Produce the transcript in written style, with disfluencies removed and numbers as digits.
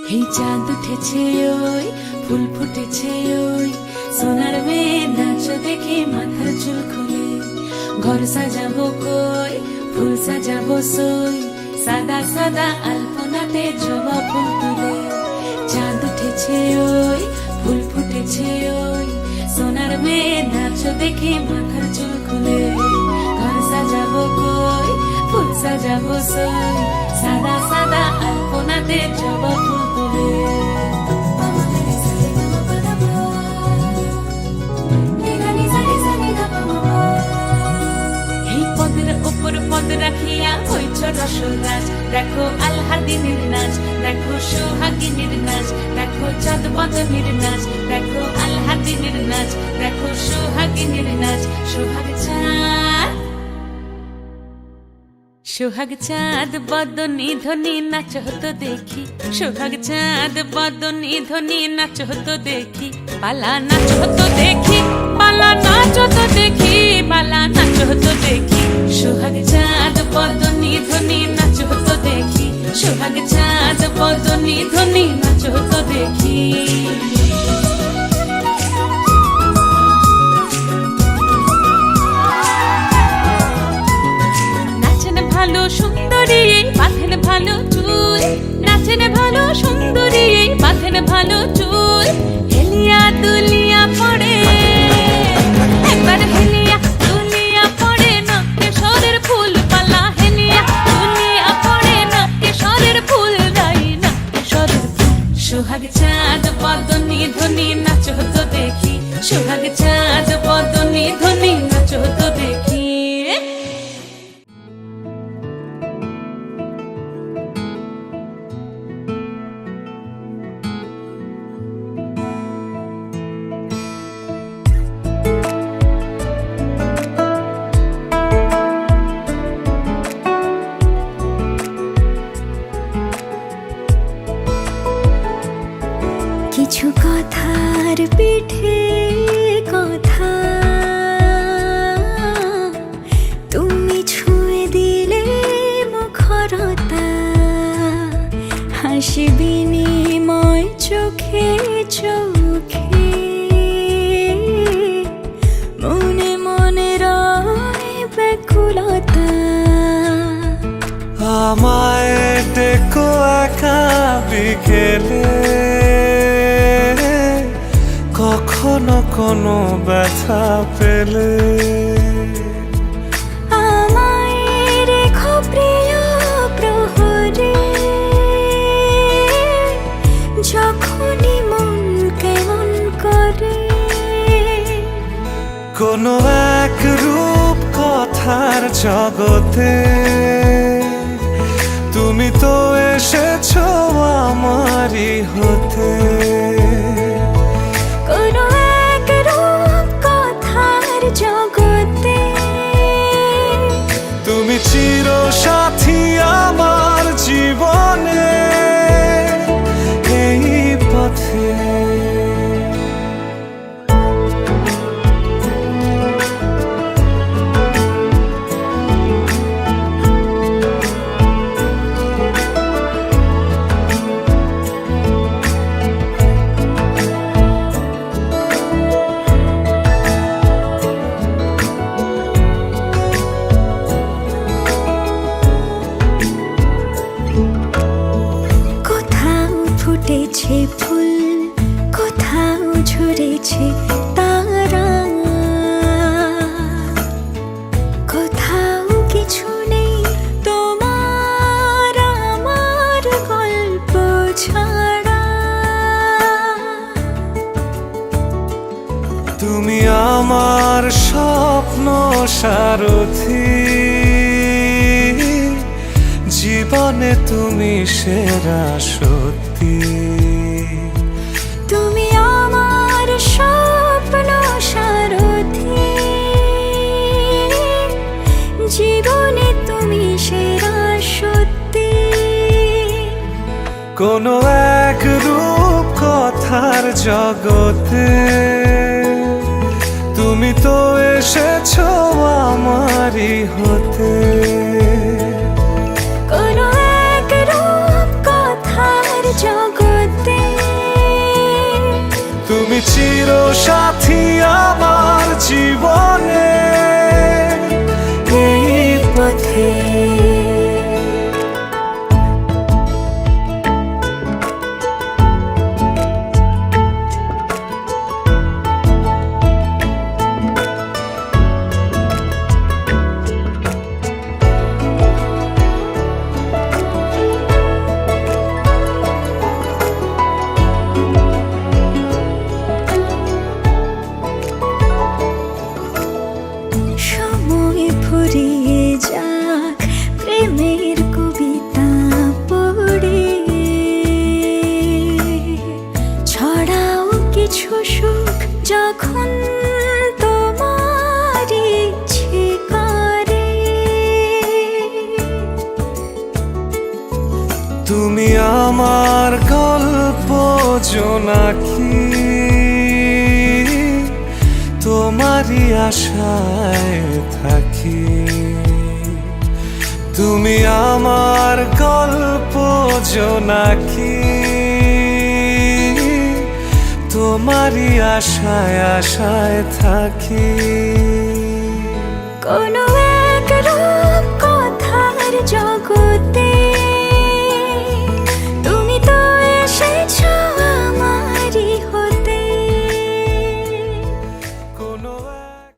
এই চাঁদ উঠেছে ওই ফুল ফুটেছে ওই সোনার মেয়ে নাচ দেখে মাথার চুল খুলে ঘর সাজাবো কই ফুল সাজাবো সই সাদা সাদা আলপনাতে জবা ফুল তুলে চাঁদ উঠেছে ওই ফুল ফুটেছে ওই সোনার মেয়ে নাচ দেখে মাথার চুল খুলে ঘর সাজাবো কই ফুল সাজাবো সই সাদা সাদা আলপনাতে জবা ফুল তুলে এই পদের উপর পদ রাখিয়া হইছ রসরাজ দেখো আলহাদিনের নাচ দেখো সোহাগিনীর নাচ দেখো চাঁদ বদনের নাচ দেখো আলহাদিনের নাচ দেখো সোহাগিনীর নাচ সোহাগ চাঁদ বদনী ধ্বনি নাচ হতো দেখি সোহাগ চাঁদ বদনী ধ্বনি নাচ হতো দেখি পালা নাচ হতো দেখি পালা নাচ হতো দেখি পালা নাচ হতো দেখি সোহাগ চাঁদ বদনী ধ্বনি নাচ হতো দেখি সোহাগ চাঁদ বদনী ধ্বনি নাচ হতো দেখি ভালো সুন্দরী বাঁধেন ভালো চুল নাচেন ভালো সুন্দরী বাঁধেন ভালো চুল হেলিয়া দুলিয়া পড়ে একবার হেলিয়া দুলিয়া পড়ে না কেশরের ফুল পালা হেলিয়া দুলিয়া পড়ে না কেশরের ফুল দাই না কেশরের ফুল সোহাগ চাঁদ বদনী ধ্বনি নাচ হতো দেখি সোহাগ চাঁদ বদনী ধ্বনি নাচ হতো দেখি কিছু কথার পিঠে কথা তুমি ছুঁয়ে দিলে মুখরতা হাসি বিনিময় চোখে চোখে মনে মনে রয় ব্যাকুলতা আমায় ডেকো একা বিকেলে কখনো কোনো ব্যথা পেলে আমায় রেখো প্রিয় প্রহরে যখনই মন কেমন করে কোনো এক রূপ কথার জগতে তুমি তো এসেছো আমারই হতে কোনো এক রূপ কথার জগতে তুমি চির সাথী আমার জীবনে এই পথে ফুটেছে ফুল কোথাও ঝরেছে তারা কোথাও কিছু নেই তোমার আমার গল্প ছাড়া তুমি আমার স্বপ্ন সারথি জীবনে তুমি সেরা সত্যি তুমি আমার স্বপ্ন সারথি জীবনে তুমি সেরা সত্যি কোনো এক রূপ কথার জগতে তুমি তো এসেছো আমারই হতে কোনো এক রূপ কথার জগতে আমার গল্প জোনাকি, তোমারই আশায় থাকি। তুমি আমার গল্প জোনাকি, তোমারই আশায় থাকি। কোনো এক রূপ